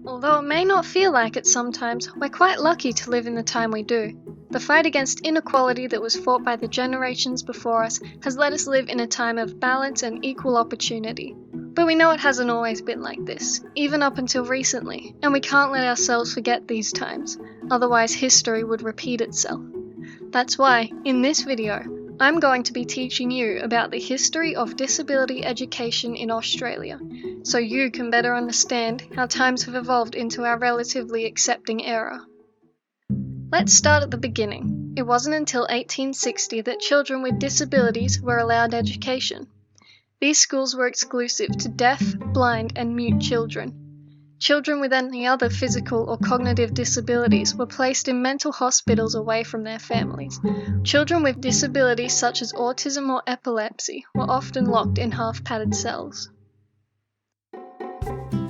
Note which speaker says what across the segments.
Speaker 1: Although it may not feel like it sometimes, we're quite lucky to live in the time we do. The fight against inequality that was fought by the generations before us has let us live in a time of balance and equal opportunity. But we know it hasn't always been like this, even up until recently, and we can't let ourselves forget these times, otherwise history would repeat itself. That's why, in this video, I'm going to be teaching you about the history of disability education in Australia, so you can better understand how times have evolved into our relatively accepting era. Let's start at the beginning. It wasn't until 1860 that children with disabilities were allowed education. These schools were exclusive to deaf, blind, and mute children. Children with any other physical or cognitive disabilities were placed in mental hospitals away from their families. Children with disabilities such as autism or epilepsy were often locked in half-padded cells.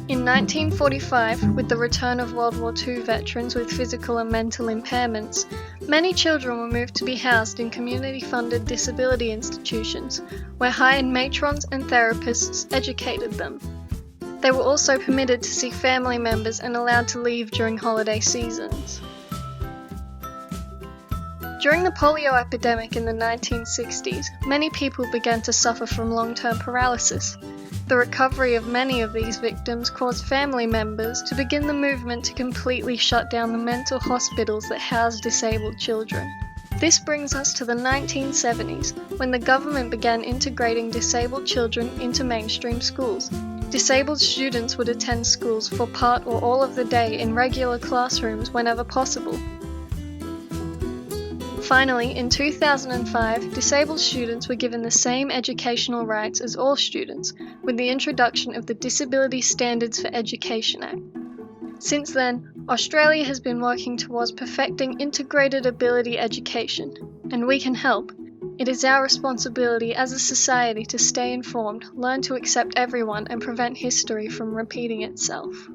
Speaker 1: In 1945, with the return of World War II veterans with physical and mental impairments, many children were moved to be housed in community-funded disability institutions, where hired matrons and therapists educated them. They were also permitted to see family members and allowed to leave during holiday seasons. During the polio epidemic in the 1960s, many people began to suffer from long-term paralysis. The recovery of many of these victims caused family members to begin the movement to completely shut down the mental hospitals that house disabled children. This brings us to the 1970s, when the government began integrating disabled children into mainstream schools. Disabled students would attend schools for part or all of the day in regular classrooms whenever possible. Finally, in 2005, disabled students were given the same educational rights as all students, with the introduction of the Disability Standards for Education Act. Since then, Australia has been working towards perfecting integrated ability education, and we can help. It is our responsibility as a society to stay informed, learn to accept everyone, and prevent history from repeating itself.